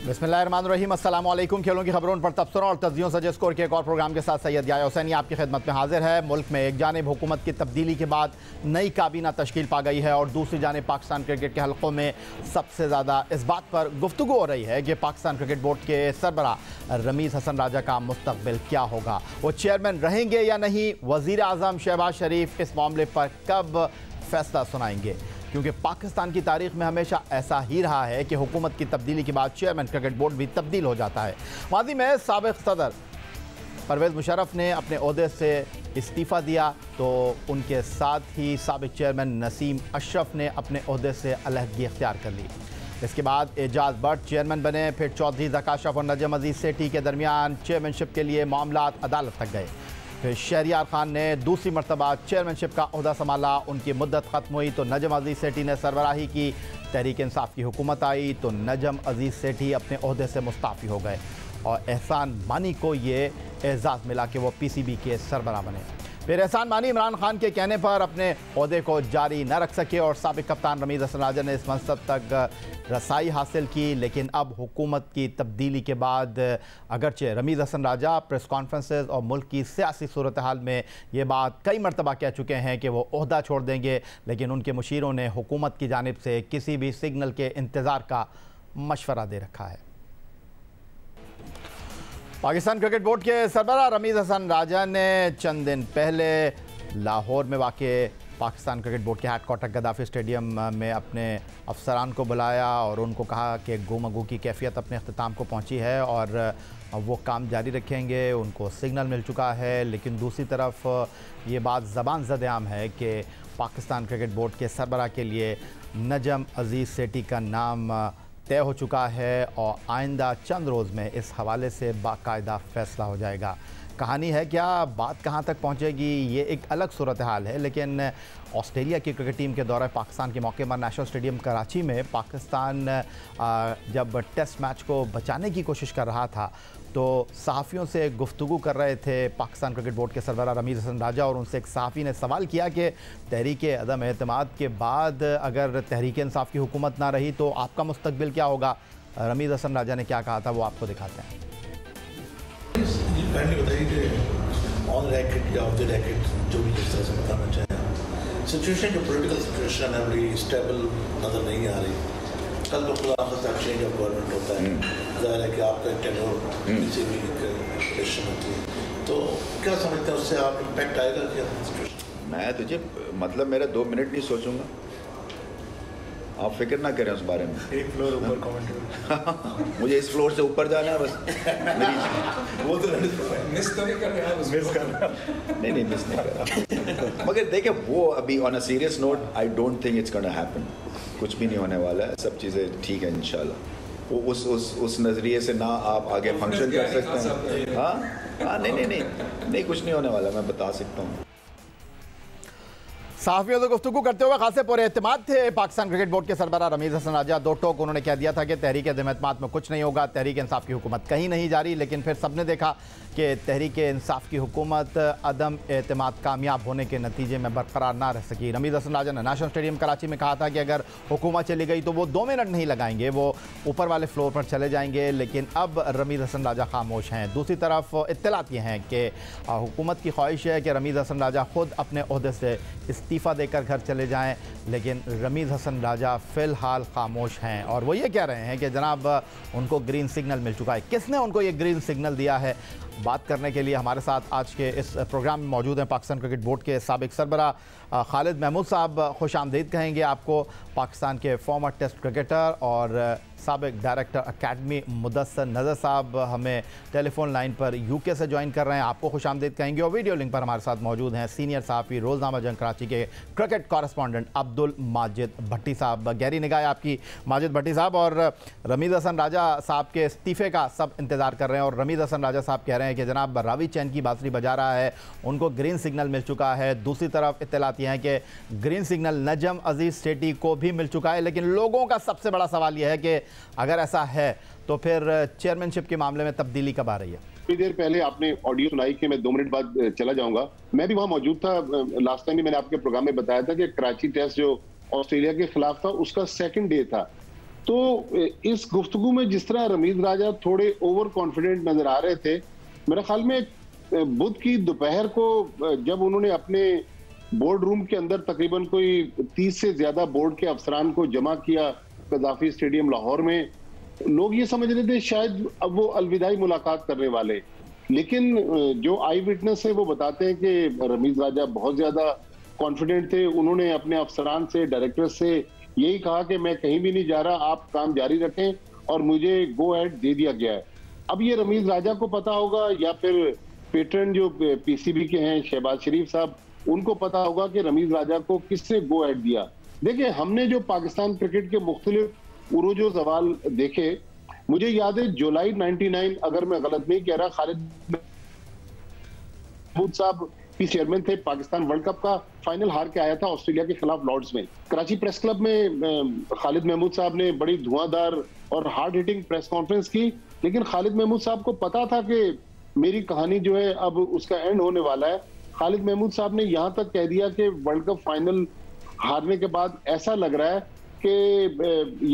बिस्मिल्लाहिर्रहमानिर्रहीम, अस्सलाम वालेकुम। खेलों की खबरों पर तबसरों और तज्जियों से स्कोर के एक और प्रोग्राम के साथ सैयद याह्या हुसैनी आपकी खिदमत में हाजिर है। मुल्क में एक जानिब हुकूमत की तब्दीली के बाद नई काबीना तश्कील पा गई है और दूसरी जानिब पाकिस्तान क्रिकेट के हलकों में सबसे ज़्यादा इस बात पर गुफ्तगू हो रही है कि पाकिस्तान क्रिकेट बोर्ड के सरबराह रमीज़ हसन राजा का मुस्तकबिल क्या होगा, वो चेयरमैन रहेंगे या नहीं। वज़ीर आज़म शहबाज शरीफ इस मामले पर कब फैसला सुनाएंगे, क्योंकि पाकिस्तान की तारीख में हमेशा ऐसा ही रहा है कि हुकूमत की तब्दीली के बाद चेयरमैन क्रिकेट बोर्ड भी तब्दील हो जाता है। माजी में साबिक़ सदर परवेज़ मुशर्रफ ने अपने ओहदे से इस्तीफ़ा दिया तो उनके साथ ही साबिक़ चेयरमैन नसीम अशरफ ने अपने ओहदे से अलहदगी इख्तियार कर ली। इसके बाद एजाज भट्ट चेयरमैन बने। फिर चौधरी ज़का अशरफ और नजम अजीज़ सेठी के दरमियान चेयरमैनशिप के लिए मामलात अदालत तक गए। फिर शहरियार खान ने दूसरी मरतबा चेयरमैनशिप का ओहदा संभाला। उनकी मुद्दत ख़त्म हुई तो नजम अजीज़ सेठी ने सरबराही की। तहरीक इंसाफ की हुकूमत आई तो नजम अजीज़ सेठी अपने ओहदे से मुस्ताफ़ी हो गए और एहसान मानी को ये एजाज़ मिला कि वो PCB के सरबराह बने। फिर एहसान मानी इमरान खान के कहने पर अपने ओहदे को जारी न रख सके और साबिक़ कप्तान रमीज़ हसन राजा ने इस मनसब तक रसाई हासिल की। लेकिन अब हुकूमत की तब्दीली के बाद अगरचे रमीज़ हसन राजा प्रेस कॉन्फ्रेंसेस और मुल्क की सियासी सूरत हाल में ये बात कई मरतबा कह चुके हैं कि वो ओहदा छोड़ देंगे, लेकिन उनके मुशीरों ने हुकूमत की जानिब से किसी भी सिग्नल के इंतज़ार का मशवरा दे रखा है। पाकिस्तान क्रिकेट बोर्ड के सरबराह रमीज़ हसन राजा ने चंद दिन पहले लाहौर में वाक़े पाकिस्तान क्रिकेट बोर्ड के हेडक्वार्टर गद्दाफ़ी स्टेडियम में अपने अफसरान को बुलाया और उनको कहा कि गुमगू की कैफियत अपने अख्ताम को पहुंची है और वो काम जारी रखेंगे। उनको सिग्नल मिल चुका है, लेकिन दूसरी तरफ ये बात ज़बान ज़द-ए-आम है कि पाकिस्तान क्रिकेट बोर्ड के सरबराह के लिए नजम अजीज़ सेठी का नाम तय हो चुका है और आइंदा चंद रोज़ में इस हवाले से बाकायदा फ़ैसला हो जाएगा। कहानी है क्या, बात कहाँ तक पहुँचेगी, ये एक अलग सूरत हाल है। लेकिन ऑस्ट्रेलिया की क्रिकेट टीम के दौरे पाकिस्तान के मौके पर नेशनल स्टेडियम कराची में पाकिस्तान जब टेस्ट मैच को बचाने की कोशिश कर रहा था तो सहाफ़ियों से गुफ्तगू कर रहे थे पाकिस्तान क्रिकेट बोर्ड के सरबराह रमीज़ हसन राजा और उनसे एक सहाफ़ी ने सवाल किया कि तहरीक अदम एतमाद के बाद अगर तहरीक इंसाफ की हुकूमत ना रही तो आपका मुस्तकबिल क्या होगा। रमीज़ हसन राजा ने क्या कहा था वो आपको दिखाते हैं। बताइए कि ऑन रैकेट या ऑफ द रैकेट जो भी जिस तरह से बताना चाहें, सिचुएशन जो पॉलिटिकल सिचुएशन है बड़ी स्टेबल नज़र नहीं आ रही। कल तो खुदा चेंज ऑफ गवर्नमेंट होता है, ज़ाहिर है कि आपका टेन्योर से भी इलेक्शन होती है, तो क्या समझते हैं उससे आप इम्पैक्ट आएगा क्या सिचुएशन? मैं तुझे मतलब मेरा 2 मिनट नहीं सोचूंगा, आप फिक्र ना करें उस बारे में। एक फ्लोर ऊपर कमेंट मुझे इस फ्लोर से ऊपर जाना है बस। वो तो मिस तो नहीं कर रहे हैं, मिस कर रहे हैं। नहीं मिस नहीं कर रहा। मगर देखिए वो अभी on a serious note I don't think it's gonna happen. कुछ भी नहीं होने वाला है, सब चीज़ें ठीक है इंशाल्लाह। वो उस नज़रिए से ना आप आगे फंक्शन कर सकते हैं। हाँ नहीं कुछ नहीं होने वाला, मैं बता सकता हूँ। सहाफ़ियों से गुफ्तगू करते हुए खासे पूरे एतमाद थे पाकिस्तान क्रिकेट बोर्ड के सरबराह रमीज़ हसन राजा। 2 टोक उन्होंने कह दिया था कि तहरीक अदम एतमाद में कुछ नहीं होगा, तहरीक इंसाफ की हुकूमत कहीं नहीं जा रही। लेकिन फिर सबने देखा कि तहरीक इंसाफ की हुकूमत अदम एतमाद कामयाब होने के नतीजे में बरकरार ना रह सकी। रमीज़ हसन राजा ने नेशनल स्टेडियम कराची में कहा था कि अगर हुकूमत चली गई तो वो 2 मिनट नहीं लगाएंगे, वो ऊपर वाले फ्लोर पर चले जाएंगे। लेकिन अब रमीज़ हसन राजा खामोश हैं। दूसरी तरफ इत्तलात ये हैं कि हुकूमत की ख्वाहिश है कि रमीज़ हसन राजा ख़ुद अपने ओहदे से इस्तीफ़ा देकर घर चले जाएं, लेकिन रमीज़ हसन राजा फ़िलहाल खामोश हैं और वो ये कह रहे हैं कि जनाब उनको ग्रीन सिग्नल मिल चुका है। किसने उनको ये ग्रीन सिग्नल दिया है, बात करने के लिए हमारे साथ आज के इस प्रोग्राम में मौजूद हैं पाकिस्तान क्रिकेट बोर्ड के साबिक़ सरबराह खालिद महमूद साहब। खुशामदीद कहेंगे आपको। पाकिस्तान के फॉर्मर टेस्ट क्रिकेटर और साबिक़ डायरेक्टर अकेडमी मुदस्सर नज़र साहब हमें टेलीफोन लाइन पर UK से ज्वाइन कर रहे हैं, आपको खुशामदीद कहेंगे। और वीडियो लिंक पर हमारे साथ मौजूद हैं सीनियर सहाफ़ी रोज़नामा जंग कराची के क्रिकेट कॉरेस्पॉन्डेंट अब्दुल माजिद भट्टी साहब। गहरी निगाह आपकी माजिद भट्टी साहब। और रमीज़ हसन राजा साहब के इस्तीफ़े का सब इंतज़ार कर रहे हैं और रमीज़ हसन राजा साहब कह रहे हैं कि जनाब रावी चैन की बांसुरी बजा रहा है, उनको ग्रीन सिग्नल मिल चुका है। दूसरी तरफ इत्तलात ये हैं कि ग्रीन सिग्नल नजम अजीज़ सेठी को भी मिल चुका है। लेकिन लोगों का सबसे बड़ा सवाल यह है कि अगर ऐसा है तो फिर चेयरमैनशिप के मामले में तब्दीली कब आ रही है? थोड़ी देर पहले आपने ऑडियो सुनाई कि मैं 2 मिनट बाद चला जाऊंगा। मैं भी वहां मौजूद था। लास्ट टाइम भी मैंने आपके प्रोग्राम में बताया था कि कराची टेस्ट जो ऑस्ट्रेलिया के खिलाफ था उसका 2nd डे था। तो इस गुफ्तगू में जिस तरह रमीज राजा थोड़े ओवर कॉन्फिडेंट नजर आ रहे थे, मेरे ख्याल में बुध की दोपहर को जब उन्होंने अपने बोर्ड रूम के अंदर तकरीबन कोई 30 से ज्यादा बोर्ड के अफसरान को जमा किया कदाफी स्टेडियम लाहौर में, लोग ये समझ रहे थे शायद अब वो अलविदाई मुलाकात करने वाले। लेकिन जो आई विटनेस है वो बताते हैं कि रमीज राजा बहुत ज्यादा कॉन्फिडेंट थे। उन्होंने अपने अफसरान से, डायरेक्टर से यही कहा कि मैं कहीं भी नहीं जा रहा, आप काम जारी रखें, और मुझे गो एड दे दिया गया है। अब ये रमीज राजा को पता होगा या फिर पेट्रन जो पीसीबी के हैं शहबाज शरीफ साहब, उनको पता होगा कि रमीज राजा को किसने गो एड दिया। देखिए, हमने जो पाकिस्तान क्रिकेट के मुख्तलिफ उरूजो ज़वाल देखे, मुझे याद है जुलाई 99, अगर मैं गलत नहीं कह रहा, खालिद महमूद साहब की चेयरमैन थे, पाकिस्तान वर्ल्ड कप का फाइनल हार के आया था ऑस्ट्रेलिया के खिलाफ लॉर्ड्स में। कराची प्रेस क्लब में खालिद महमूद साहब ने बड़ी धुआंधार और हार्ड हिटिंग प्रेस कॉन्फ्रेंस की, लेकिन खालिद महमूद साहब को पता था कि मेरी कहानी जो है अब उसका एंड होने वाला है। खालिद महमूद साहब ने यहां तक कह दिया कि वर्ल्ड कप फाइनल हारने के बाद ऐसा लग रहा है कि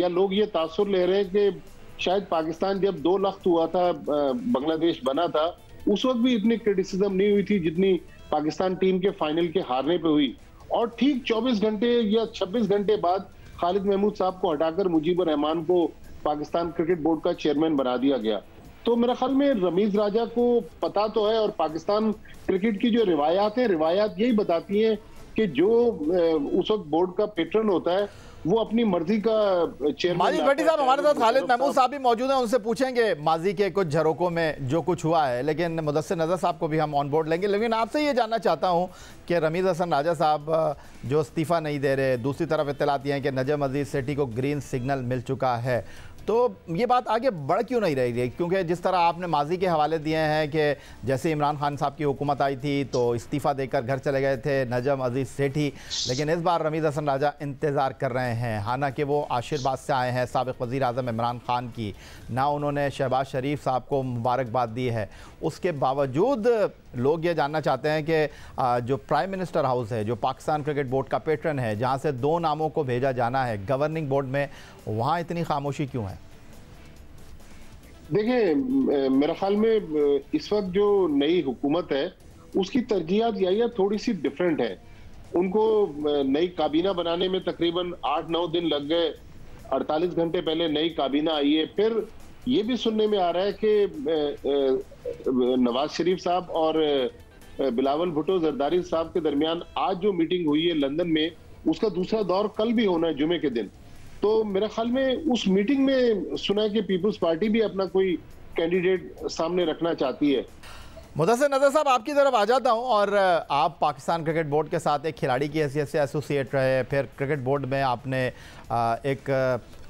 या लोग ये तासुर ले रहे हैं कि शायद पाकिस्तान जब 2 लख्त हुआ था, बांग्लादेश बना था, उस वक्त भी इतनी क्रिटिसिज्म नहीं हुई थी जितनी पाकिस्तान टीम के फाइनल के हारने पे हुई। और ठीक 24 घंटे या 26 घंटे बाद खालिद महमूद साहब को हटाकर मुजीबुर रहमान को पाकिस्तान क्रिकेट बोर्ड का चेयरमैन बना दिया गया। तो मेरे ख्याल में रमीज राजा को पता तो है, और पाकिस्तान क्रिकेट की जो रिवायात है, रिवायात यही बताती हैं कि जो उस वक्त बोर्ड का पेट्रन होता है वो अपनी मर्जी का चेयरमैन। माजिद भट्टी साहब हमारे साथ खालिद महमूद साहब भी मौजूद हैं, उनसे पूछेंगे माजी के कुछ झरोकों में जो कुछ हुआ है, लेकिन मुदस्सिर नज़र साहब को भी हम ऑन बोर्ड लेंगे। लेकिन आपसे ये जानना चाहता हूँ कि रमीज हसन राजा साहब जो इस्तीफ़ा नहीं दे रहे, दूसरी तरफ इत्तलात ये हैं कि नजम अजीज सेठी को ग्रीन सिग्नल मिल चुका है, तो ये बात आगे बढ़ क्यों नहीं रही है? क्योंकि जिस तरह आपने माजी के हवाले दिए हैं कि जैसे इमरान खान साहब की हुकूमत आई थी तो इस्तीफ़ा देकर घर चले गए थे नजम अजीज सेठी, लेकिन इस बार रमीज हसन राजा इंतज़ार कर रहे हैं। हालांकि वो आशीर्वाद से आए हैं साबिक़ वज़ीर आज़म इमरान खान की, ना उन्होंने शहबाज शरीफ साहब को मुबारकबाद दी है, उसके बावजूद लोग ये जानना चाहते हैं कि जो प्राइम मिनिस्टर हाउस है, जो पाकिस्तान क्रिकेट बोर्ड का पेट्रन है, जहाँ से 2 नामों को भेजा जाना है गवर्निंग बोर्ड में, वहाँ इतनी खामोशी क्यों है? देखिए, मेरे ख्याल में इस वक्त जो नई हुकूमत है उसकी तरजीहात या थोड़ी सी डिफरेंट है। उनको नई काबीना बनाने में तकरीबन 8-9 दिन लग गए, 48 घंटे पहले नई काबीना आई है। फिर ये भी सुनने में आ रहा है कि नवाज शरीफ साहब और बिलावल भुट्टो जरदारी साहब के दरमियान आज जो मीटिंग हुई है लंदन में, उसका दूसरा दौर कल भी होना है जुमे के दिन। तो मेरे ख्याल में उस मीटिंग में सुना है कि पीपल्स पार्टी भी अपना कोई कैंडिडेट सामने रखना चाहती है। मुदस्सिर नज़र साहब, आपकी तरफ आ जाता हूँ, और आप पाकिस्तान क्रिकेट बोर्ड के साथ एक खिलाड़ी की हैसियत से एसोसिएट रहे, फिर क्रिकेट बोर्ड में आपने एक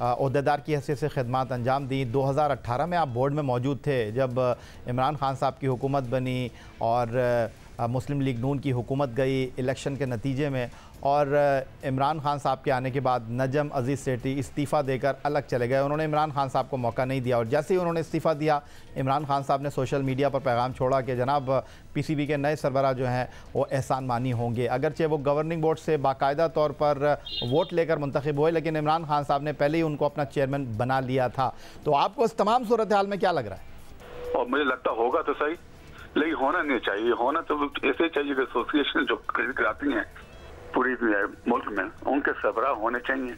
ओहदेदार की हैसियत से खिदमत अंजाम दी। 2018 में आप बोर्ड में मौजूद थे जब इमरान खान साहब की हुकूमत बनी और मुस्लिम लीग नून की हुकूमत गई इलेक्शन के नतीजे में, और इमरान खान साहब के आने के बाद नजम अजीज सेठी इस्तीफ़ा देकर अलग चले गए। उन्होंने इमरान खान साहब को मौका नहीं दिया, और जैसे ही उन्होंने इस्तीफ़ा दिया, इमरान खान साहब ने सोशल मीडिया पर पैगाम छोड़ा कि जनाब पीसीबी के नए सरबराह जो हैं वो एहसान मानी होंगे। अगरचे वो गवर्निंग बोर्ड से बाकायदा तौर पर वोट लेकर मुंतखब हुए, लेकिन इमरान खान साहब ने पहले ही उनको अपना चेयरमैन बना लिया था। तो आपको इस तमाम सूरत हाल में क्या लग रहा है? और मुझे लगता होगा तो सही, लेकिन होना नहीं चाहिए। होना तो ऐसे चाहिए कि एसोसिएशन जो क्रिकेट कराती हैं पूरी मुल्क में, उनके सरबराह होने चाहिए,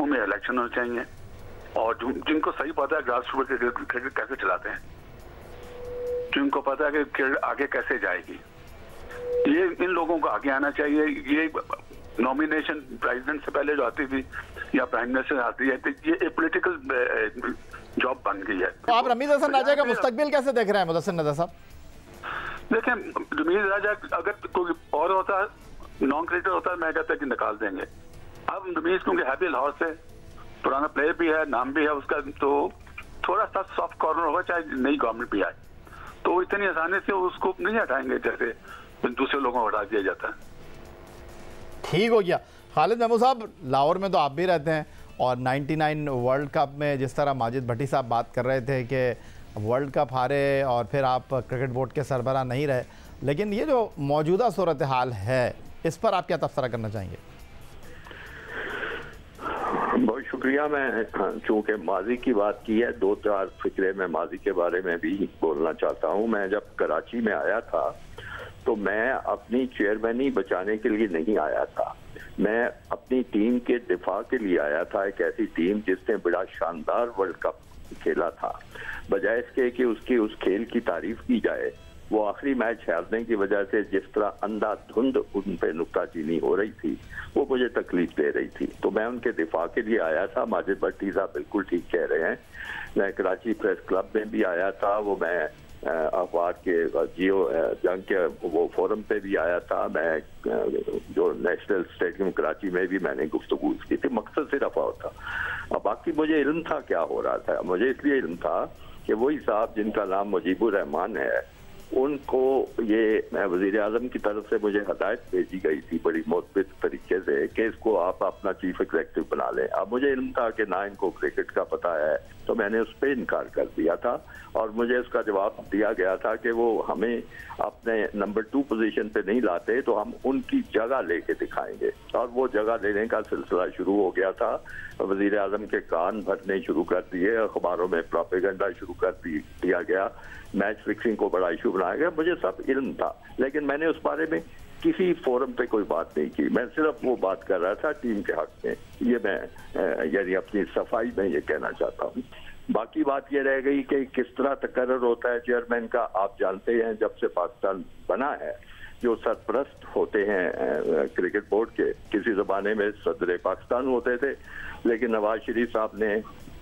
उनमें इलेक्शन होने चाहिए, और जिनको सही पता है ग्रास रूट क्रिकेट कैसे चलाते हैं, जिनको पता है कि क्रिकेट आगे कैसे जाएगी, ये इन लोगों को आगे आना चाहिए। ये नॉमिनेशन प्रेसिडेंट से पहले जो आती थी या प्राइम मिनिस्टर आती है, तो ये एक पॉलिटिकल जॉब बन गई है। तो आप रमीज हसन राजा का मुस्तकबिल कैसे देख रहे हैं मुदस्सिर नज़र साहब? देखें, रमीज राजा अगर कोई और होता, नॉन क्रिकेटर होता, मैं कहता कि निकाल देंगे। अब रमीज क्योंकि हैवी लाहौर से पुराना प्लेयर भी है, नाम भी है उसका, तो थोड़ा सा सॉफ्ट कॉर्नर होगा, चाहे नई गवर्नमेंट भी आए, तो इतनी आसानी से उसको नहीं हटाएंगे जैसे दूसरे लोगों को हटा दिया जाता है। ठीक हो गया। खालिद महमूद साहब, लाहौर में तो आप भी रहते हैं, और 99 वर्ल्ड कप में जिस तरह माजिद भट्टी साहब बात कर रहे थे कि वर्ल्ड कप हारे और फिर आप क्रिकेट बोर्ड के सरबराह नहीं रहे, लेकिन ये जो मौजूदा सूरत हाल है इस पर आप क्या तबसरा करना चाहेंगे? बहुत शुक्रिया। मैं चूँकि माजी की बात की है, 2-4 फिक्रे मैं माजी के बारे में भी बोलना चाहता हूँ। मैं जब कराची में आया था तो मैं अपनी चेयरमैनी बचाने के लिए नहीं आया था, मैं अपनी टीम के दिफा के लिए आया था। एक ऐसी टीम जिसने बड़ा शानदार वर्ल्ड कप खेला था, बजाय इसके कि उसकी उस खेल की तारीफ की जाए, वो आखिरी मैच हारने की वजह से जिस तरह अंधाधुंध उन पे नुक्ताचीनी हो रही थी वो मुझे तकलीफ दे रही थी। तो मैं उनके दिफा के लिए आया था। माजिद भट्टी साहब बिल्कुल ठीक कह रहे हैं। मैं कराची प्रेस क्लब में भी आया था, वो मैं अखबार के जियो जंग के वो फोरम पे भी आया था, मैं जो नेशनल स्टेडियम कराची में भी मैंने गुफ्तगू की थी। मकसद सिर्फ होता, अब बाकी मुझे इल्म था क्या हो रहा था। मुझे इसलिए इल्म था कि वही साहब जिनका नाम मुजीबुर रहमान है, उनको ये वज़ीर आज़म की तरफ से मुझे हदायत भेजी गई थी बड़ी मुतबित तरीके से कि इसको आप अपना चीफ एग्जीक्यूटिव बना लें। अब मुझे इल्म था कि ना इनको क्रिकेट का पता है, तो मैंने उस पर इनकार कर दिया था और मुझे उसका जवाब दिया गया था कि वो हमें अपने नंबर 2 पोजीशन पे नहीं लाते तो हम उनकी जगह लेके दिखाएंगे। और वो जगह लेने का सिलसिला शुरू हो गया था। वज़ीर आज़म के कान भरने शुरू कर दिए, अखबारों में प्रोपेगेंडा शुरू कर दिया गया, मैच फिक्सिंग को बड़ा इशू बनाया गया। मुझे सब इल्म था, लेकिन मैंने उस बारे में किसी फोरम पे कोई बात नहीं की। मैं सिर्फ वो बात कर रहा था टीम के हक में। ये मैं यानी अपनी सफाई में ये कहना चाहता हूँ। बाकी बात ये रह गई कि किस तरह तकर्रर होता है चेयरमैन का। आप जानते हैं जब से पाकिस्तान बना है, जो सरपरस्त होते हैं क्रिकेट बोर्ड के, किसी ज़माने में सदर पाकिस्तान होते थे, लेकिन नवाज शरीफ साहब ने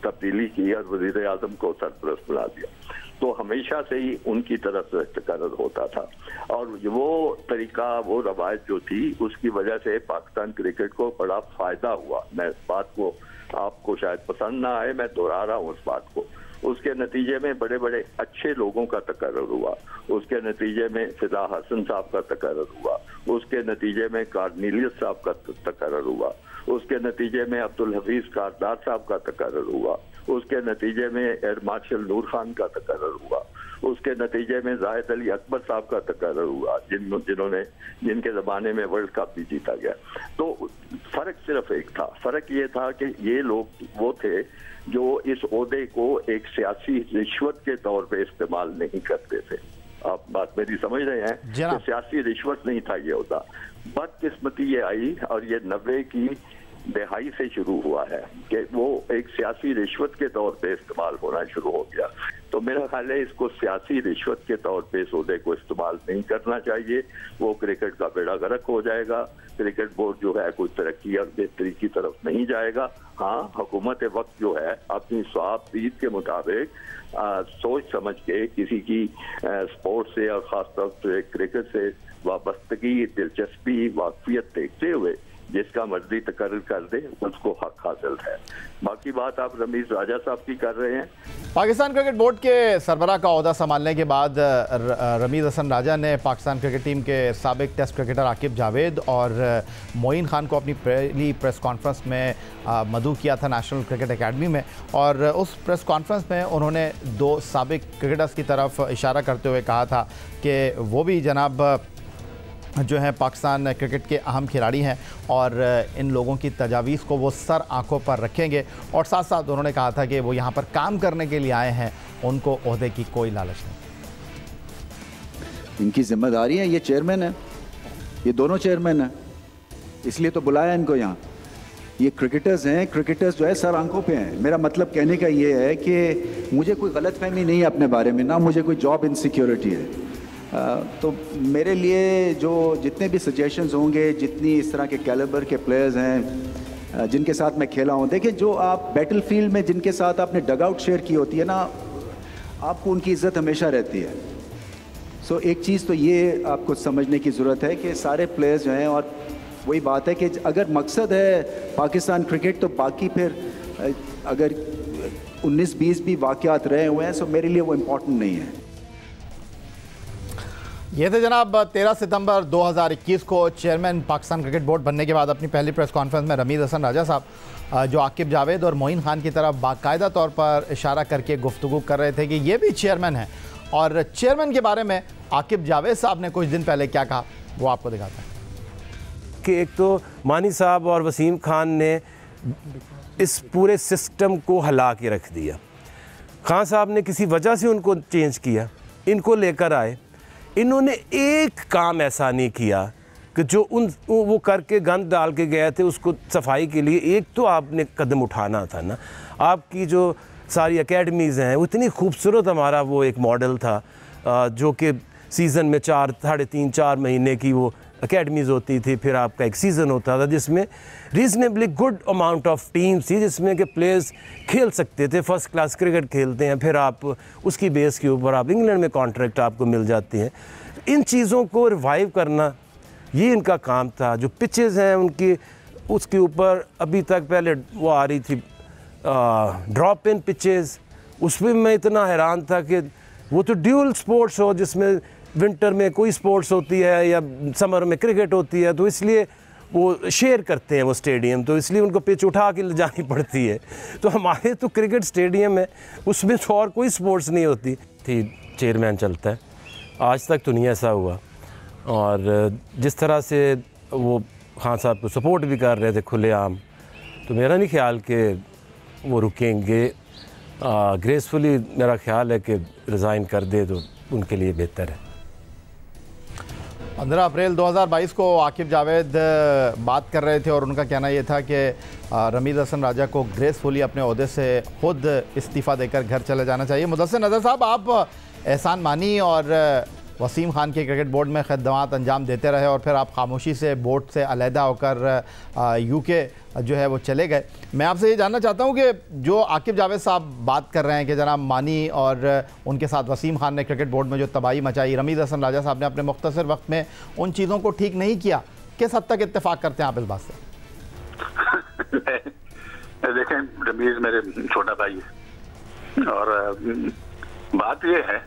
तब्दीली की और वज़ीर आज़म को सरपरस्त बना दिया। तो हमेशा से ही उनकी तरफ से तकर्रर होता था और वो तरीका, वो रवायत जो थी, उसकी वजह से पाकिस्तान क्रिकेट को बड़ा फायदा हुआ। मैं इस बात को, आपको शायद पसंद ना आए, मैं दोहरा रहा हूँ उस बात को। उसके नतीजे में बड़े बड़े अच्छे लोगों का तकर्रर हुआ, उसके नतीजे में फिदा हसन साहब का तकर्रर हुआ, उसके नतीजे में कार्निलियस साहब का तकर्रर हुआ, उसके नतीजे में अब्दुल हफीज कारदार साहब का तकर्रर हुआ, उसके नतीजे में एयर मार्शल नूर खान का तकर्रर हुआ, उसके नतीजे में जाहिद अली अकबर साहब का तकर्रर हुआ, जिनके ज़माने में वर्ल्ड कप भी जीता गया। तो फ़र्क सिर्फ एक था, फ़र्क ये था कि ये लोग वो थे जो इस ओहदे को एक सियासी रिश्वत के तौर पे इस्तेमाल नहीं करते थे। आप बात मेरी समझ रहे हैं कि सियासी रिश्वत नहीं था ये ओहदा। बदकिस्मती ये आई और ये 90 की दहाई से शुरू हुआ है कि वो एक सियासी रिश्वत के तौर पे इस्तेमाल होना शुरू हो गया। तो मेरा ख्याल है इसको सियासी रिश्वत के तौर पे इस ओहदे को इस्तेमाल नहीं करना चाहिए। वो क्रिकेट का बेड़ा गर्क हो जाएगा, क्रिकेट बोर्ड जो है कोई तरक्की और बेहतरी की तरफ नहीं जाएगा। हाँ, हुकूमत वक्त जो है अपनी स्वाब-दीद के मुताबिक सोच समझ के किसी की स्पोर्ट्स से और ख़ासतौर से क्रिकेट से वाबस्तगी, दिलचस्पी, वाकफियत देखते हुए जिसका मर्जी तकर्रर कर दे, उसको हक हासिल है। बाकी बात आप रमीज राजा साहब की कर रहे हैं। पाकिस्तान क्रिकेट बोर्ड के सरबराह का ओहदा संभालने के बाद रमीज हसन राजा ने पाकिस्तान क्रिकेट टीम के साबिक टेस्ट क्रिकेटर आकिब जावेद और मोइन खान को अपनी पहली प्रेस कॉन्फ्रेंस में मदऊ किया था नेशनल क्रिकेट एकेडमी में। और उस प्रेस कॉन्फ्रेंस में उन्होंने 2 साबिक क्रिकेटर्स की तरफ इशारा करते हुए कहा था कि वो भी जनाब जो है पाकिस्तान क्रिकेट के अहम खिलाड़ी हैं और इन लोगों की तजावीज़ को वो सर आंखों पर रखेंगे। और साथ साथ उन्होंने कहा था कि वो यहाँ पर काम करने के लिए आए हैं, उनको ओहदे की कोई लालच नहीं। इनकी जिम्मेदारी है, ये चेयरमैन है, ये दोनों चेयरमैन हैं, इसलिए तो बुलाया इनको यहाँ। ये क्रिकेटर्स हैं, क्रिकेटर्स जो है सर आंखों पे हैं। मेरा मतलब कहने का ये है कि मुझे कोई गलतफहमी नहीं है अपने बारे में, ना मुझे कोई जॉब इनसिक्योरिटी है। तो मेरे लिए जो जितने भी सजेशंस होंगे, जितनी इस तरह के कैलिबर के प्लेयर्स हैं जिनके साथ मैं खेला हूँ, देखिए जो आप बैटलफील्ड में जिनके साथ आपने डग आउट शेयर की होती है ना, आपको उनकी इज़्ज़त हमेशा रहती है। सो एक चीज़ तो ये आपको समझने की ज़रूरत है कि सारे प्लेयर्स जो हैं, और वही बात है कि अगर मकसद है पाकिस्तान क्रिकेट, तो बाकी फिर अगर 19-20 भी वाक़यात रहे हुए हैं, सो मेरे लिए वो इम्पोर्टेंट नहीं है। ये थे जनाब 13 सितंबर 2021 को चेयरमैन पाकिस्तान क्रिकेट बोर्ड बनने के बाद अपनी पहली प्रेस कॉन्फ्रेंस में रमीज हसन राजा साहब जो आकिब जावेद और मोइन खान की तरफ बाकायदा तौर पर इशारा करके गुफ्तगू कर रहे थे कि ये भी चेयरमैन हैं। और चेयरमैन के बारे में आकिब जावेद साहब ने कुछ दिन पहले क्या कहा, वो आपको दिखाता है कि एक तो मानी साहब और वसीम खान ने इस पूरे सिस्टम को हिला के रख दिया। खान साहब ने किसी वजह से उनको चेंज किया, इनको लेकर आए, इन्होंने एक काम ऐसा नहीं किया कि जो वो करके गंद डाल के गए थे उसको सफाई के लिए एक तो आपने कदम उठाना था ना। आपकी जो सारी एकेडमीज़ हैं, वो इतनी खूबसूरत, हमारा वो एक मॉडल था जो कि सीज़न में 3.5-4 महीने की वो एकेडमीज़ होती थी, फिर आपका एक सीज़न होता था जिसमें रीज़नेबली गुड अमाउंट ऑफ टीम्स थी, जिसमें कि प्लेयर्स खेल सकते थे, फर्स्ट क्लास क्रिकेट खेलते हैं, फिर आप उसकी बेस के ऊपर आप इंग्लैंड में कॉन्ट्रैक्ट आपको मिल जाते हैं। इन चीज़ों को रिवाइव करना ये इनका काम था। जो पिचेस हैं उनकी, उसके ऊपर अभी तक पहले वो आ रही थी ड्रॉप इन पिचेस, उसमें मैं इतना हैरान था कि वो तो ड्यूल स्पोर्ट्स हो, जिसमें विंटर में कोई स्पोर्ट्स होती है या समर में क्रिकेट होती है, तो इसलिए वो शेयर करते हैं वो स्टेडियम, तो इसलिए उनको पिच उठा के ले जानी पड़ती है। तो हमारे तो क्रिकेट स्टेडियम है, उसमें तो और कोई स्पोर्ट्स नहीं होती थी, चेयरमैन चलता है। आज तक तो नहीं ऐसा हुआ। और जिस तरह से वो खान साहब को सपोर्ट भी कर रहे थे खुलेआम, तो मेरा नहीं ख्याल कि वो रुकेंगे। ग्रेसफुली मेरा ख्याल है कि रिज़ाइन कर दे तो उनके लिए बेहतर है। 15 अप्रैल 2022 को आकिब जावेद बात कर रहे थे और उनका कहना ये था कि रमीज़ हसन राजा को ग्रेसफुली अपने ओहदे से खुद इस्तीफ़ा देकर घर चले जाना चाहिए। मुदस्सिर नज़र साहब, आप एहसान मानी और वसीम खान के क्रिकेट बोर्ड में खदमात अंजाम देते रहे और फिर आप खामोशी से बोर्ड से अलहदा होकर यूके जो है वो चले गए। मैं आपसे ये जानना चाहता हूँ कि जो आकिब जावेद साहब बात कर रहे हैं कि जनाब मानी और उनके साथ वसीम खान ने क्रिकेट बोर्ड में जो तबाही मचाई, रमीज़ हसन राजा साहब ने अपने मुख्तसर वक्त में उन चीज़ों को ठीक नहीं किया, किस हद तक इत्तेफाक करते हैं आप इस बात से? देखें, रमीज़ मेरे छोटा भाई है और बात ये है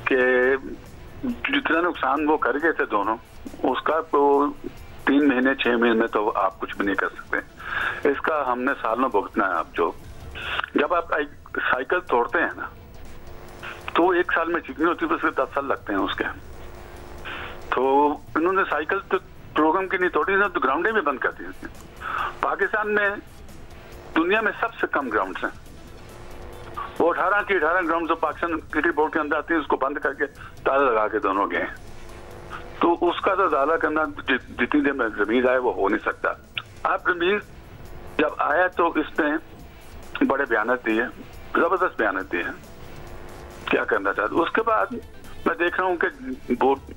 कि जितना नुकसान वो कर गए थे दोनों, उसका तो 3 महीने 6 महीने में तो आप कुछ भी नहीं कर सकते। इसका हमने सालों भुगतना है। आप जब आप एक साइकिल तोड़ते हैं ना, तो 1 साल में चिकनी होती है, तो उसके 10 साल लगते हैं उसके। तो इन्होंने साइकिल तो प्रोग्राम की नहीं तोड़ी, तो ग्राउंडें भी बंद कर दी। पाकिस्तान में दुनिया में सबसे कम ग्राउंड हैं, वो 18 की 18 ग्राउंड जो पाकिस्तान क्रिकेट बोर्ड के अंदर आती है, उसको बंद करके ताला लगा के दोनों गए। तो उसका तो दाला करना जितनी देर में रमीज़ आए वो हो नहीं सकता। अब रमीज़ जब आया तो इसने बड़े बयान दिए, जबरदस्त बयान दिए क्या करना चाहते। उसके बाद मैं देख रहा हूँ कि बोर्ड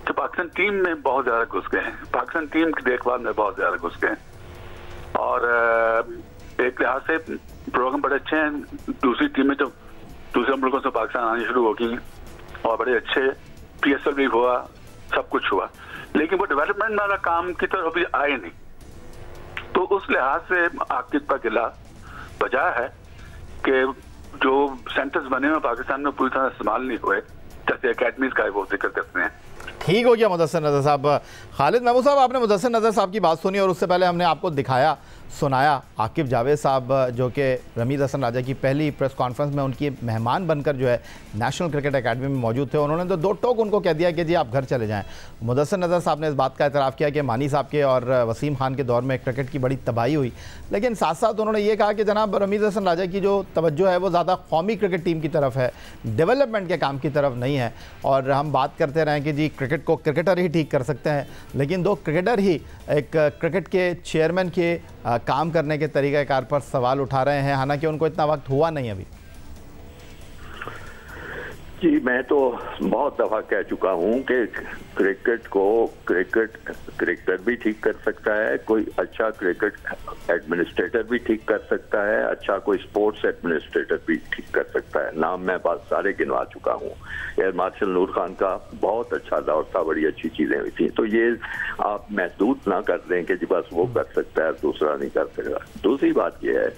तो पाकिस्तान टीम में बहुत ज्यादा घुस गए हैं, पाकिस्तान टीम की देखभाल में बहुत ज्यादा घुस गए हैं और एक लिहाज से प्रोग्राम बड़े अच्छे हैं। दूसरी टीमें तो दूसरे मुल्कों से पाकिस्तान आनी शुरू हो गई और बड़े अच्छे PSL भी हुआ, सब कुछ हुआ, लेकिन वो डेवलपमेंट वाला काम की तरफ अभी आए नहीं। तो उस लिहाज से आकिब का गिला वजह है कि जो सेंटर्स बने हुए पाकिस्तान में पूरी तरह इस्तेमाल नहीं हुए, जैसे अकेडमीज का वो जिक्र करते हैं। ठीक हो गया मुदस्सिर नज़र साहब। खालिद महमूद साहब, आपने मुदस्सिर नज़र साहब की बात सुनी और उससे पहले हमने आपको दिखाया सुनाया आकिब जावेद साहब जो कि रमीज़ हसन राजा की पहली प्रेस कॉन्फ्रेंस में उनकी मेहमान बनकर जो है नेशनल क्रिकेट एकेडमी में मौजूद थे। उन्होंने तो 2 टोक उनको कह दिया कि जी आप घर चले जाएं। मुदस्सिर नज़र साहब ने इस बात का एतराफ़ किया कि मानी साहब के और वसीम खान के दौर में क्रिकेट की बड़ी तबाही हुई, लेकिन साथ साथ उन्होंने ये कहा कि जनाब रमीज़ हसन राजा की जो तवज्जो है वो ज़्यादा कौमी क्रिकेट टीम की तरफ है, डेवलपमेंट के काम की तरफ नहीं है। और हम बात करते रहें कि जी क्रिकेट को क्रिकेटर ही ठीक कर सकते हैं, लेकिन 2 क्रिकेटर ही एक क्रिकेट के चेयरमैन के काम करने के तरीक़ाकार पर सवाल उठा रहे हैं, हालांकि उनको इतना वक्त हुआ नहीं अभी। जी, मैं तो बहुत दफ़ा कह चुका हूं कि क्रिकेट को क्रिकेटर भी ठीक कर सकता है, कोई अच्छा क्रिकेट एडमिनिस्ट्रेटर भी ठीक कर सकता है, अच्छा कोई स्पोर्ट्स एडमिनिस्ट्रेटर भी ठीक कर सकता है। नाम मैं बात सारे गिनवा चुका हूं। एयर मार्शल नूर खान का बहुत अच्छा दौर था, बड़ी अच्छी चीजें हुई थी। तो ये आप महदूद ना कर दें कि जी बस वो कर सकता है दूसरा नहीं कर सकता। दूसरी बात यह है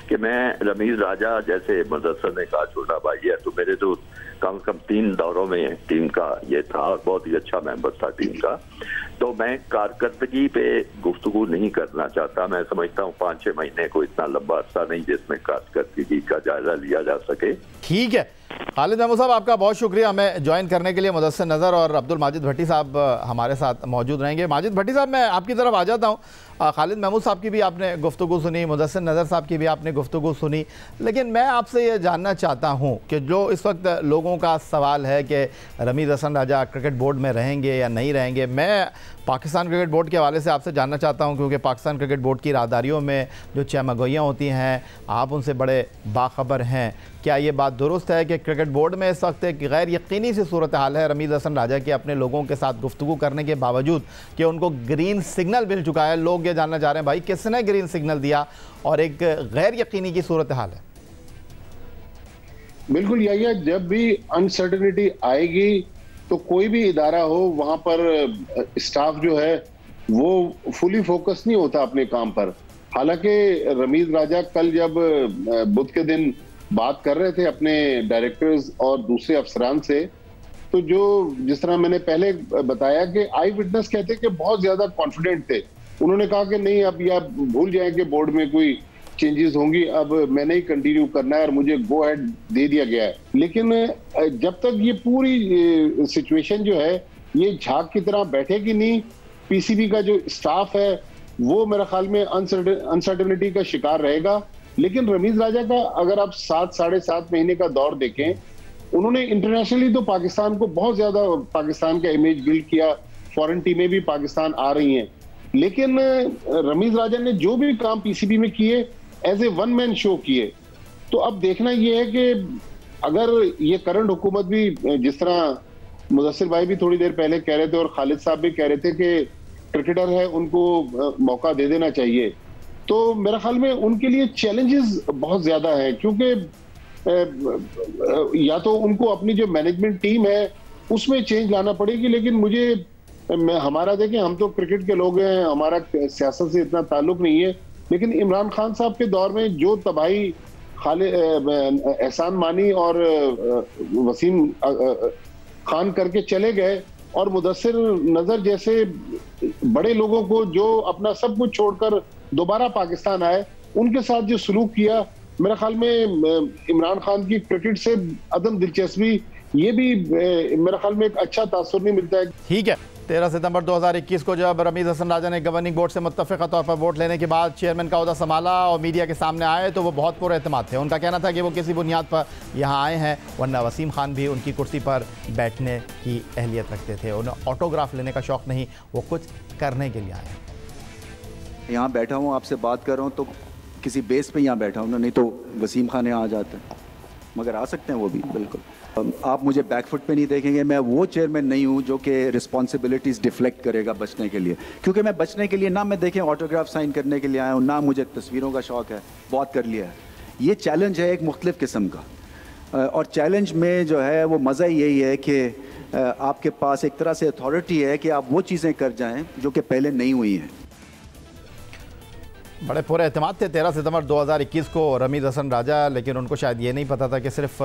कि मैं रमीज़ राजा, जैसे मुदस्सिर ने कहा छोटा भाई है, तो मेरे तो कम से कम 3 दौरों में टीम का ये था और बहुत ही अच्छा मेंबर था टीम का। तो मैं कारकर्दगी पे गुफ्तगू नहीं करना चाहता। मैं समझता हूँ 5-6 महीने को इतना लंबा अरसा नहीं जिसमें कारकर्दगी का जायजा लिया जा सके। ठीक है। खालिद महमूद साहब, आपका बहुत शुक्रिया हमें ज्वाइन करने के लिए। मुदस्सिर नज़र और अब्दुल माजिद भट्टी साहब हमारे साथ मौजूद रहेंगे। माजिद भट्टी साहब, मैं आपकी तरफ आ जाता हूँ। खालिद महमूद साहब की भी आपने गुफ्तगू सुनी, मुदस्सिर नज़र साहब की भी आपने गुफ्तगू सुनी, लेकिन मैं आपसे ये जानना चाहता हूँ कि जो इस वक्त लोगों का सवाल है कि रमीज़ हसन राजा क्रिकेट बोर्ड में रहेंगे या नहीं रहेंगे, मैं पाकिस्तान क्रिकेट बोर्ड के हवाले से आपसे जानना चाहता हूँ, क्योंकि पाकिस्तान क्रिकेट बोर्ड की राहदारियों में जो चहमगोइयाँ होती हैं, आप उनसे बड़े बाखबर हैं। क्या ये बात दुरुस्त है कि क्रिकेट बोर्ड में इस वक्त एक गैर यकीनी सी सूरत हाल है रमीज़ हसन राजा के अपने लोगों के साथ गुफ्तगू करने के बावजूद कि उनको ग्रीन सिग्नल मिल चुका है? लोग ये जानना चाह रहे हैं भाई किसने ग्रीन सिग्नल दिया, और एक गैर यकीनी की सूरत हाल है। बिल्कुल यही, जब भी अनसर्टेनिटी आएगी तो कोई भी इदारा हो वहां पर स्टाफ जो है वो फुली फोकस नहीं होता अपने काम पर। हालांकि रमीज राजा कल जब बुध के दिन बात कर रहे थे अपने डायरेक्टर्स और दूसरे अफसरान से, तो जो जिस तरह मैंने पहले बताया कि आई विटनेस कहते कि बहुत ज्यादा कॉन्फिडेंट थे। उन्होंने कहा कि नहीं, अब या भूल जाए कि बोर्ड में कोई चेंजेस होंगी, अब मैंने ही कंटिन्यू करना है और मुझे गो हेड दे दिया गया है। लेकिन जब तक ये पूरी सिचुएशन जो है ये झाग की तरह बैठेगी नहीं, पीसीबी का जो स्टाफ है वो मेरे ख्याल में अनसर्टेनिटी का शिकार रहेगा। लेकिन रमीज राजा का अगर आप 7-7.5 महीने का दौर देखें, उन्होंने इंटरनेशनली तो पाकिस्तान को बहुत ज्यादा, पाकिस्तान का इमेज बिल्ड किया, फॉरेन टीमें भी पाकिस्तान आ रही हैं। लेकिन रमीज राजा ने जो भी काम पीसीबी में किए as a one man show किए। तो अब देखना यह है कि अगर ये करंट हुकूमत भी, जिस तरह मुदस्सिर भाई भी थोड़ी देर पहले कह रहे थे और खालिद साहब भी कह रहे थे कि क्रिकेटर है उनको मौका दे देना चाहिए, तो मेरे ख्याल में उनके लिए चैलेंजेस बहुत ज्यादा हैं, क्योंकि या तो उनको अपनी जो मैनेजमेंट टीम है उसमें चेंज लाना पड़ेगी। लेकिन हमारा देखें, हम तो क्रिकेट के लोग हैं, हमारा सियासत से इतना ताल्लुक नहीं है, लेकिन इमरान खान साहब के दौर में जो तबाही एहसान मानी और वसीम खान करके चले गए, और मुदस्सिर नजर जैसे बड़े लोगों को जो अपना सब कुछ छोड़कर दोबारा पाकिस्तान आए, उनके साथ जो सलूक किया, मेरे ख्याल में इमरान खान की क्रिकेट से अदम दिलचस्पी, ये भी मेरे ख्याल में एक अच्छा तासुर नहीं मिलता है। ठीक है, 13 सितंबर 2021 को जब रमीज हसन राजा ने गवर्निंग बोर्ड से मुत्तफ़िक़ा तौर पर वोट लेने के बाद चेयरमैन का ओहदा संभाला और मीडिया के सामने आए तो वो बहुत पुरएतमाद थे। उनका कहना था कि वो किसी बुनियाद पर यहाँ आए हैं, वरना वसीम खान भी उनकी कुर्सी पर बैठने की अहलियत रखते थे। उन्हें ऑटोग्राफ लेने का शौक़ नहीं, वो कुछ करने के लिए आए हैं। यहाँ बैठा हूँ, आपसे बात कर रहा हूँ, तो किसी बेस पे यहाँ बैठा हूँ ना, नहीं तो वसीम खान यहाँ आ जाते हैं, मगर आ सकते हैं वो भी। बिल्कुल आप मुझे बैकफुट पे नहीं देखेंगे। मैं वो चेयरमैन नहीं हूँ जो कि रिस्पॉन्सिबिलिटीज़ डिफ्लेक्ट करेगा बचने के लिए, क्योंकि मैं बचने के लिए ना, मैं देखें ऑटोग्राफ साइन करने के लिए आया हूँ, ना मुझे तस्वीरों का शौक़ है, बहुत कर लिया है। ये चैलेंज है एक मुख्तलिफ़ किस्म का, और चैलेंज में जो है वो मज़ा यही है कि आपके पास एक तरह से अथॉरिटी है कि आप वो चीज़ें कर जाएँ जो कि पहले नहीं हुई हैं। बड़े पूरे एतमाद थे 13 सितंबर 2021 को रमीज हसन राजा, लेकिन उनको शायद ये नहीं पता था कि सिर्फ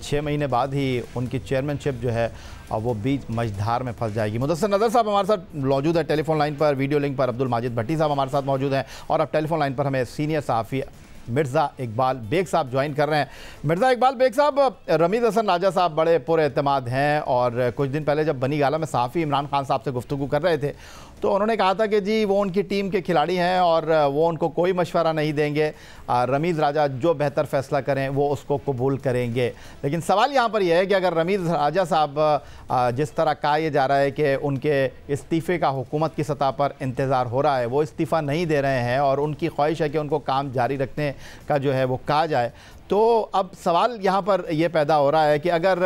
6 महीने बाद ही उनकी चेयरमैनशिप जो है वो बीच मझधार में फंस जाएगी। मुदस्सिर नज़र साहब हमारे साथ मौजूद है टेलीफोन लाइन पर, वीडियो लिंक पर अब्दुल माजिद भट्टी साहब हमारे साथ मौजूद हैं, और अब टेलीफोन लाइन पर हमें सीनियर सहाफ़ी मिर्ज़ा इकबाल बेग साहब ज्वाइन कर रहे हैं। मिर्ज़ा इकबाल बेग साहब, रमीज हसन राजा साहब बड़े पूरे एतमाद हैं, और कुछ दिन पहले जब बनी गाला में सहाफ़ी इमरान खान साहब से गुफ्तगू कर रहे थे तो उन्होंने कहा था कि जी वो उनकी टीम के खिलाड़ी हैं और वो उनको कोई मशवरा नहीं देंगे, रमीज़ राजा जो बेहतर फ़ैसला करें वो उसको कबूल करेंगे। लेकिन सवाल यहाँ पर यह है कि अगर रमीज़ राजा साहब जिस तरह कहा यह जा रहा है कि उनके इस्तीफ़े का हुकूमत की सतह पर इंतज़ार हो रहा है, वो इस्तीफ़ा नहीं दे रहे हैं और उनकी ख्वाहिश है कि उनको काम जारी रखने का जो है वो कहा जाए, तो अब सवाल यहाँ पर यह पैदा हो रहा है कि अगर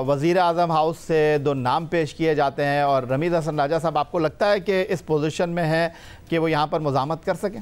वज़ीर आज़म हाउस से 2 नाम पेश किए जाते हैं और रमीज़ हसन राजा साहब आपको लगता है कि इस पोजीशन में है कि वो यहाँ पर मुज़ामत कर सकें?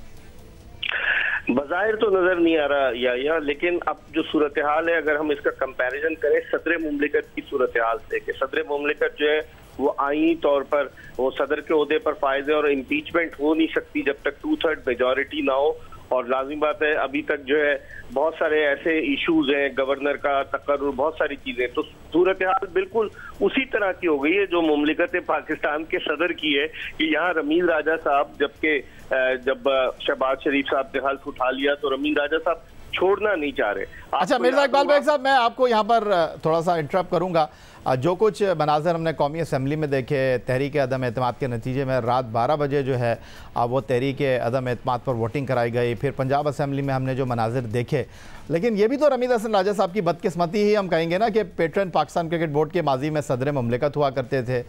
बज़ाहिर तो नजर नहीं आ रहा या लेकिन अब जो सूरत हाल है, अगर हम इसका कंपैरिजन करें सदर मुमलिकत की सूरत हाल से, कि सदर मुमलिकत जो है वो आईनी तौर पर वो सदर के ओहदे पर फायज है और इम्पीचमेंट हो नहीं सकती जब तक 2/3 मेजॉरिटी ना हो। और लाजिम बात है अभी तक जो है बहुत सारे ऐसे इश्यूज हैं, गवर्नर का तकर्रुर, बहुत सारी चीजें, तो सूरत हाल बिल्कुल उसी तरह की हो गई है जो मुमलिकत पाकिस्तान के सदर की है कि यहाँ रमीज राजा साहब जब शहबाज शरीफ साहब ने हल्फ उठा लिया तो रमीज राजा साहब छोड़ना नहीं चाह रहे। अच्छा मिर्जा इकबाल बेग साहब, मैं आपको यहाँ पर थोड़ा सा इंटरप्ट करूँगा। जो कुछ मनाज़र हमने कौमी असम्बली में देखे तहरीक अदम एतमाद के नतीजे में, रात 12 बजे जो है वो तहरीक अदम एतमाद पर वोटिंग कराई गई। फिर पंजाब असम्बली में हमने जो मनाज़र देखे, लेकिन ये भी तो रमीज़ हसन राजा साहब की बदकिस्मती ही हम कहेंगे ना कि पेट्रन पाकिस्तान क्रिकेट बोर्ड के माजी में सदर मुमलिकत हुआ करते थे,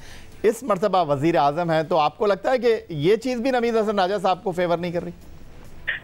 इस मरतबा वज़ीर आज़म हैं, तो आपको लगता है कि ये चीज़ भी रमीज़ हसन राजा साहब को फेवर नहीं कर रही?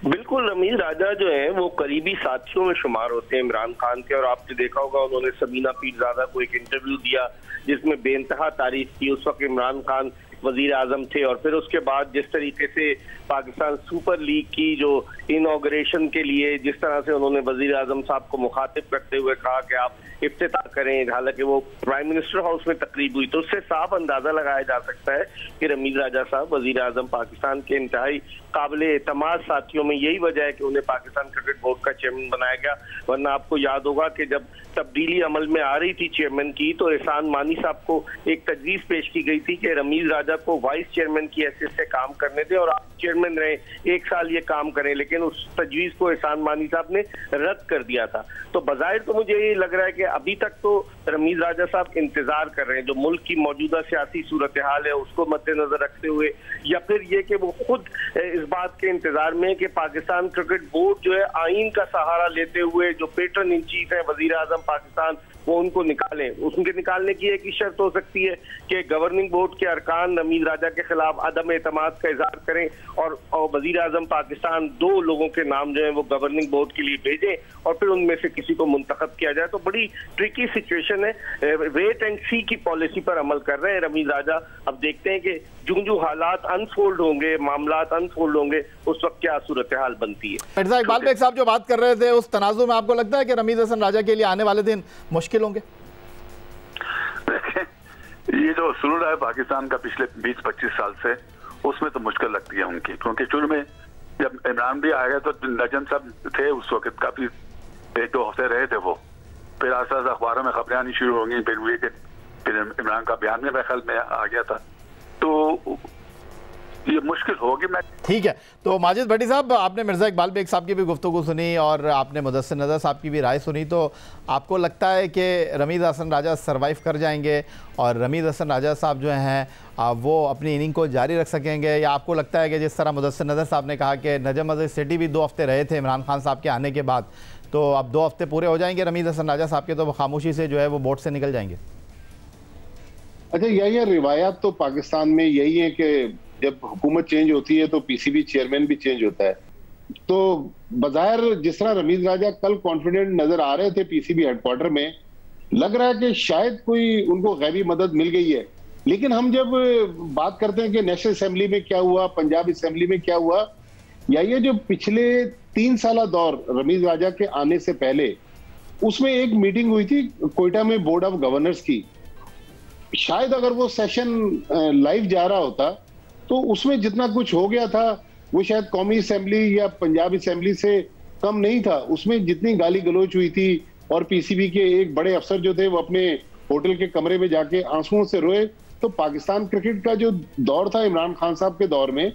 बिल्कुल, रमीज राजा जो है वो करीबी साथियों में शुमार होते हैं इमरान खान के, और आपने देखा होगा उन्होंने सबीना पीरजादा को एक इंटरव्यू दिया जिसमें बेइंतहा तारीफ की। उस वक्त इमरान खान वजीर आजम थे, और फिर उसके बाद जिस तरीके से पाकिस्तान सुपर लीग की जो इनॉग्रेशन के लिए जिस तरह से उन्होंने वजीर आजम साहब को मुखातिब करते हुए कहा कि आप इफ्तिताह करें, हालांकि वो प्राइम मिनिस्टर हाउस में तकरीब हुई, तो उससे साफ अंदाजा लगाया जा सकता है कि रमीज राजा साहब वजीर आजम पाकिस्तान के इंतहाई काबिल एतमाद साथियों में यही वजह है कि उन्हें पाकिस्तान क्रिकेट बोर्ड का चेयरमैन बनाया गया। वरना आपको याद होगा कि जब तब्दीली अमल में आ रही थी चेयरमैन की, तो एहसान मानी साहब को एक तजवीज पेश की गई थी कि रमीज राजा को वाइस चेयरमैन की हैसियत से काम करने दें और आप चेयरमैन रहे, 1 साल ये काम करें, लेकिन उस तजवीज को एहसान मानी साहब ने रद्द कर दिया था। तो बज़ाहिर तो मुझे ये लग रहा है कि अभी तक तो रमीज राजा साहब इंतजार कर रहे हैं, जो मुल्क की मौजूदा सियासी सूरत हाल है उसको मद्देनजर रखते हुए, या फिर ये कि वो खुद इस बात के इंतजार में कि पाकिस्तान क्रिकेट बोर्ड जो है आइन का सहारा लेते हुए जो पेट्रन इन चीफ है वजीर आजम पाकिस्तान, वो उनको निकालें। उनके निकालने की एक ही शर्त हो सकती है कि गवर्निंग बोर्ड के अरकान रमीज राजा के खिलाफ अदम एतमाद का इजहार करें और वजीर आजम पाकिस्तान 2 लोगों के नाम जो है वो गवर्निंग बोर्ड के लिए भेजें और फिर उनमें से किसी को मुंतखब किया जाए। तो बड़ी ट्रिकी सिचुएशन है, वेट एंड सी की पॉलिसी पर अमल कर रहे हैं रमीज राजा। अब देखते हैं कि जो हालात अनफोल्ड होंगे, मामलात अनफोल्ड होंगे, उस वक्त क्या सूरत हाल बनती है। मिर्जा इकबाल बेग साहब जो बात कर रहे थे उस तनाज़ुर में आपको लगता है कि रमीज हसन राजा के लिए आने वाले दिन मुश्किल होंगे? ये जो शुरू रहा है पाकिस्तान का पिछले 20-25 साल से, उसमें तो मुश्किल लगती है उनकी, क्योंकि शुरू में जब इमरान भी आया तो नजम साहब थे उस वक्त, काफी 1-2 हफ्ते रहे थे वो, फिर आस्ता आस्ता अखबारों में खबरें आनी शुरू हो गई, फिर इमरान का बयान में ख्याल में आ गया था, तो ये मुश्किल होगी। मैं ठीक है, तो माजिद भट्टी साहब आपने मिर्जा इकबाल बेग साहब की भी गुफ्तगू सुनी और आपने मुदस्सिर नज़र साहब की भी राय सुनी, तो आपको लगता है कि रमीज हसन राजा सर्वाइव कर जाएंगे और रमीज हसन राजा साहब जो हैं वो अपनी इनिंग को जारी रख सकेंगे, या आपको लगता है कि जिस तरह मुदस्सिर नज़र साहब ने कहा कि नजम अज़ीज़ सेठी भी 2 हफ्ते रहे थे इमरान खान साहब के आने के बाद, तो अब 2 हफ्ते पूरे हो जाएंगे रमीज हसन राजा साहब के, तो वो खामोशी से जो है वो बोर्ड से निकल जाएंगे? अच्छा, यही रिवायात तो पाकिस्तान में यही है कि जब हुकूमत चेंज होती है तो पीसीबी चेयरमैन भी चेंज होता है। तो बज़ाहिर जिस तरह रमीज राजा कल कॉन्फिडेंट नजर आ रहे थे पीसीबी हेडक्वार्टर में, लग रहा है कि शायद कोई उनको गैबी मदद मिल गई है। लेकिन हम जब बात करते हैं कि नेशनल असेंबली में क्या हुआ, पंजाब असेंबली में क्या हुआ, या ये जो पिछले 3 साल दौर रमीज राजा के आने से पहले, उसमें एक मीटिंग हुई थी कोयटा में बोर्ड ऑफ गवर्नर्स की। शायद अगर वो सेशन लाइव जा रहा होता तो उसमें जितना कुछ हो गया था वो शायद कौमी असेंबली या पंजाब असेंबली से कम नहीं था। उसमें जितनी गाली गलोच हुई थी और पीसीबी के एक बड़े अफसर जो थे वो अपने होटल के कमरे में जाके आंसुओं से रोए। तो पाकिस्तान क्रिकेट का जो दौर था इमरान खान साहब के दौर में,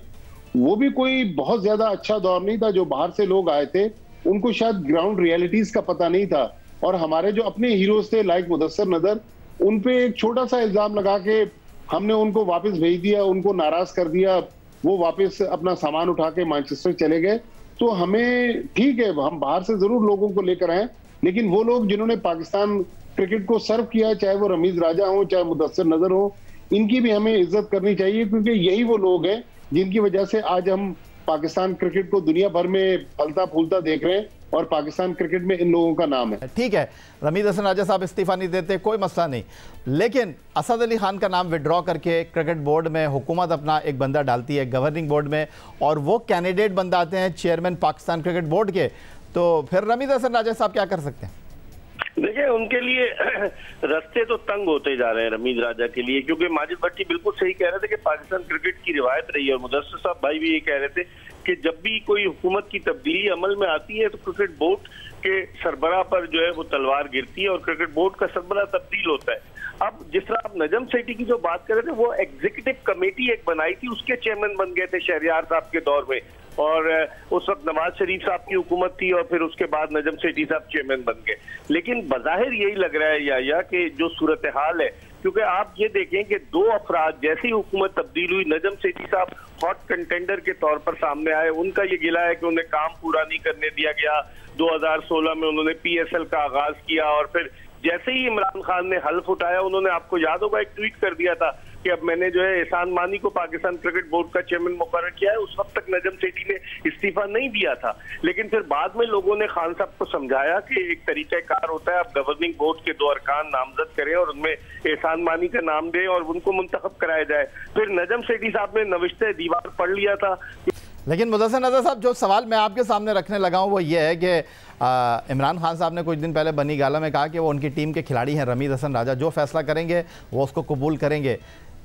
वो भी कोई बहुत ज्यादा अच्छा दौर नहीं था। जो बाहर से लोग आए थे उनको शायद ग्राउंड रियलिटीज का पता नहीं था, और हमारे जो अपने हीरोज थे लाइक मुदस्सिर नजर, उन पे एक छोटा सा इल्जाम लगा के हमने उनको वापस भेज दिया, उनको नाराज कर दिया, वो वापस अपना सामान उठा के मैनचेस्टर चले गए। तो हमें ठीक है, हम बाहर से जरूर लोगों को लेकर आए, लेकिन वो लोग जिन्होंने पाकिस्तान क्रिकेट को सर्व किया, चाहे वो रमीज राजा हो चाहे मुदस्सिर नजर हो, इनकी भी हमें इज्जत करनी चाहिए, क्योंकि यही वो लोग हैं जिनकी वजह से आज हम पाकिस्तान क्रिकेट को दुनिया भर में फलता फूलता देख रहे हैं और पाकिस्तान क्रिकेट में इन लोगों का नाम है। ठीक है, रमीज हसन राजा साहब इस्तीफा नहीं देते, कोई मसला नहीं, लेकिन असद अली खान का नाम विड्रॉ करके क्रिकेट बोर्ड में हुकूमत अपना एक बंदा डालती है गवर्निंग बोर्ड में, और वो कैंडिडेट बन जाते हैं चेयरमैन पाकिस्तान क्रिकेट बोर्ड के, तो फिर रमीज हसन राजा साहब क्या कर सकते हैं? देखिए, उनके लिए रास्ते तो तंग होते जा रहे हैं रमीज राजा के लिए, क्योंकि माजिद भट्टी बिल्कुल सही कह रहे थे कि पाकिस्तान क्रिकेट की रिवायत रही है, और मुदस्सिर साहब भाई भी ये कह रहे थे कि जब भी कोई हुकूमत की तब्दीली अमल में आती है तो क्रिकेट बोर्ड के सरबराह पर जो है वो तलवार गिरती है और क्रिकेट बोर्ड का सरबराह तब्दील होता है। अब जिस तरह आप नजम सेठी की जो बात कर रहे थे, वो एग्जीक्यूटिव कमेटी एक बनाई थी, उसके चेयरमैन बन गए थे शहरियार साहब के दौर में। और उस वक्त नवाज शरीफ साहब की हुकूमत थी और फिर उसके बाद नजम सेठी साहब चेयरमैन बन गए। लेकिन बज़ाहिर यही लग रहा है या कि जो सूरत हाल है, क्योंकि आप ये देखें कि दो अफराद जैसी हुकूमत तब्दील हुई, नजम सेठी साहब हॉट कंटेंडर के तौर पर सामने आए। उनका ये गिला है कि उन्हें काम पूरा नहीं करने दिया गया। 2016 में उन्होंने PSL का आगाज किया और फिर जैसे ही इमरान खान ने हल्फ उठाया, उन्होंने, आपको याद होगा, एक ट्वीट कर दिया था कि अब मैंने जो है एहसान मानी को पाकिस्तान क्रिकेट बोर्ड का चेयरमैन मुकर्रर किया है। उस वक्त तक नजम सेठी ने इस्तीफा नहीं दिया था, लेकिन फिर बाद में लोगों ने खान साहब को समझाया कि एक तरीकाकार होता है, आप गवर्निंग बोर्ड के 2 अरकान नामजद करें और उनमें एहसान मानी का नाम दें और उनको मुंतखब कराया जाए। फिर नजम सेठी साहब ने नविश्ते दीवार पढ़ लिया था। लेकिन मुदस्सिर नज़र साहब, जो सवाल मैं आपके सामने रखने लगा हूँ वो ये है कि इमरान खान साहब ने कुछ दिन पहले बनी गाला में कहा कि वो उनकी टीम के खिलाड़ी हैं रमीज़ हसन राजा, जो फैसला करेंगे वो उसको कबूल करेंगे।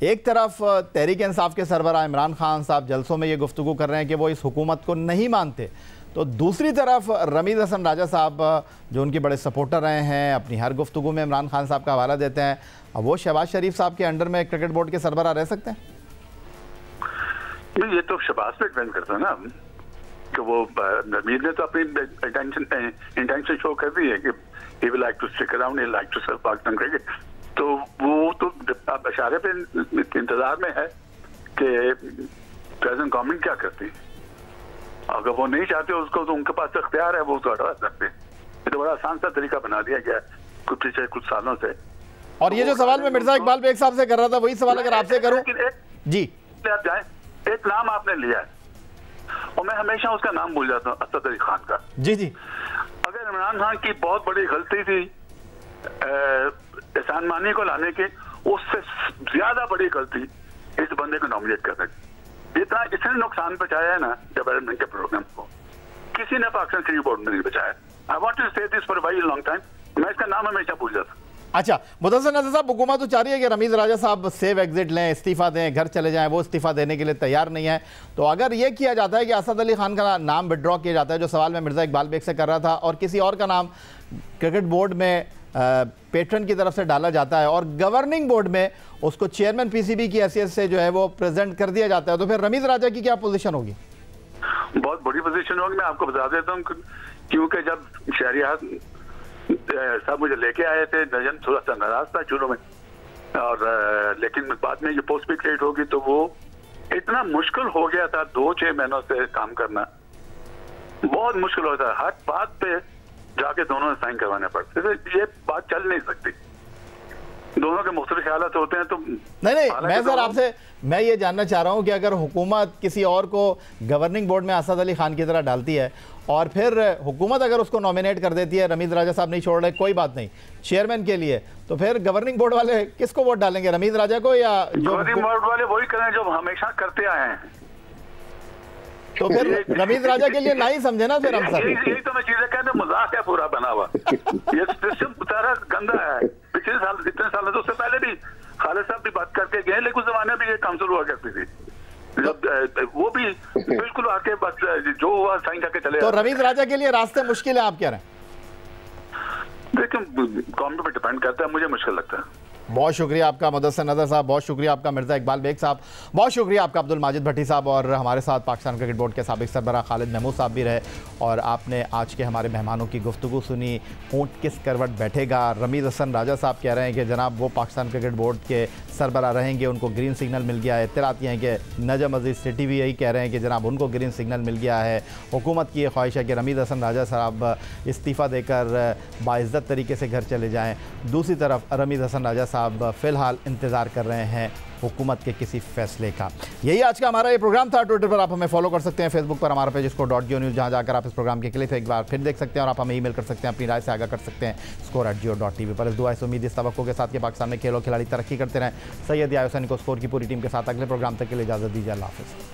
एक तरफ तहरीक इंसाफ के सरबराह इमरान खान साहब जलसों में ये गुफ्तगू कर रहे हैं कि वो इस हुकूमत को नहीं मानते, तो दूसरी तरफ रमीज़ हसन राजा साहब जो उनके बड़े सपोर्टर रहे हैं, अपनी हर गुफ्तगू में इमरान खान साहब का हवाला देते हैं, अब वो शहबाज शरीफ साहब के अंडर में क्रिकेट बोर्ड के सरबराह रह सकते हैं? ये तो शहबाज पे डिपेंड करता है ना कि वो रमीज ने तो अपनी इंटेंशन शो कर दी है कि he will like to stick around, he like to serve Pakistan cricket. तो वो तो अब इशारे पे इंतजार में है कि प्रेजेंट गवर्नमेंट क्या करती है। अगर वो नहीं चाहते उसको, तो उनके पास अख्तियार है, वो उसको हटा सकते हैं। ये तो बड़ा आसान सा तरीका बना दिया गया पिछले कुछ सालों से। और ये जो सवाल मैं मिर्जा इकबाल बेग साहब से कर रहा था, वही सवाल अगर आपसे करूं जी। आप जाए, एक नाम आपने लिया है और मैं हमेशा उसका नाम भूल जाता हूँ, असद अली खान का। जी जी। अगर इमरान खान की बहुत बड़ी गलती थी एहसान मानी को लाने की, उससे ज्यादा बड़ी गलती इस बंदे को नॉमिनेट करने की। इतना इसने नुकसान बचाया है ना डेवलपमेंट के प्रोग्राम को, किसी ने पाकिस्तान क्रिकेट बोर्ड में नहीं बचाया। आई वांट टू से this for very long time, मैं इसका नाम हमेशा भूल जाता हूँ। अच्छा, मुदस्सिर नज़र साहब, हुकूमत तो चाह रही है कि रमीज़ राजा साहब सेव एग्जिट लें, इस्तीफ़ा दें, घर चले जाएं, वो इस्तीफ़ा देने के लिए तैयार नहीं है। तो अगर ये किया जाता है कि असद अली खान का नाम विड्रॉ किया जाता है, जो सवाल मैं मिर्ज़ा इकबाल बेग से कर रहा था, और किसी और का नाम क्रिकेट बोर्ड में पेट्रन की तरफ से डाला जाता है और गवर्निंग बोर्ड में उसको चेयरमैन PCB की हैसियत से जो है वो प्रेजेंट कर दिया जाता है, तो फिर रमीज़ राजा की क्या पोजीशन होगी? बहुत बड़ी पोजीशन होगी। मैं आपको बता देता हूँ, क्योंकि जब शहरियात सब मुझे लेके आए थे, नजम थोड़ा सा नाराज था शुरू में, और लेकिन बाद में ये पोस्ट भी क्रिएट होगी, तो वो इतना मुश्किल हो गया था 2-6 महीनों से काम करना, बहुत मुश्किल होता है। हर बात पे जाके दोनों साइन करवाने पड़ते थे, ये बात चल नहीं सकती, दोनों के मुख्तलिफ ख्यालात होते हैं। तो नहीं, मैं सर आपसे मैं ये जानना चाह रहा हूँ कि अगर हुकूमत किसी और को गवर्निंग बोर्ड में असद अली खान की तरह डालती है और फिर हुकूमत अगर उसको नॉमिनेट कर देती है, रमीज़ राजा साहब नहीं छोड़ रहे, कोई बात नहीं, चेयरमैन के लिए, तो फिर गवर्निंग बोर्ड वाले किसको वोट डालेंगे, रमीज़ राजा को या जो गवर्निंग बोर्ड वाले वही करें जो हमेशा करते आए हैं। तो फिर रमीज़ राजा के लिए ना ही समझे ना फिर हम सब। यही तो मैं चीजें कहते, मजाक है पूरा बना हुआ, ये सिस्टम सारा गंदा है। पिछले साल, इतने साल तो उससे पहले भी खालिद साहब भी बात करके गए, लेकिन उस जमाने में ये काउंसिल हुआ करती थी, जब वो भी बिल्कुल आके बस जो हुआ साइन करके चले। तो रमीज़ राजा के लिए रास्ते मुश्किल है, आप कह रहे हैं? देखिए, गवर्नमेंट पे डिपेंड करता है, मुझे मुश्किल लगता है। बहुत शुक्रिया आपका मुदस्सिर नज़र साहब, बहुत शुक्रिया आपका मिर्ज़ा इकबाल बेग साहब, बहुत शुक्रिया आपका अब्दुल माजिद भट्टी साहब, और हमारे साथ पाकिस्तान क्रिकेट बोर्ड के साबिक़ सरबराह खालिद महमूद साहब भी रहे, और आपने आज के हमारे मेहमानों की गुफ्तगू सुनी। ऊँट किस करवट बैठेगा, रमीज़ हसन राजा साहब कह रहे हैं कि जनाब वो पाकिस्तान क्रिकेट बोर्ड के सरबराह रहेंगे, उनको ग्रीन सिग्नल मिल गया है। इत्तलाती हैं कि नजम अजीज़ सिटी भी यही कह रहे हैं कि जनाब उनको ग्रीन सिग्नल मिल गया है। हुकूमत की ये ख्वाहिश है कि रमीज़ हसन राजा साहब इस्तीफ़ा देकर बाइज़्ज़त तरीके से घर चले जाएँ। दूसरी तरफ रमीज़ हसन राजा साहब फ़िलहाल इंतज़ार कर रहे हैं हुकूमत के किसी फैसले का। यही आज का हमारा ये प्रोग्राम था। ट्विटर पर आप हमें फॉलो कर सकते हैं, फेसबुक पर हमारा पेज score.geo-news, जहाँ जाकर आप इस प्रोग्राम के क्लिप एक बार फिर देख सकते हैं, और आप हमें ईमेल कर सकते हैं, अपनी राय से आगाह कर सकते हैं score@geo.tv पर। इस दुआ से उम्मीद इस तवक्को के साथ कि पाकिस्तान में खेलों खिलाड़ी तरक्की करते रहें। सैयद यासनी को स्कोर की पूरी टीम के साथ अगले प्रोग्राम तक के लिए इजाज़त दीजिए। अल्लाह हाफ़िज़।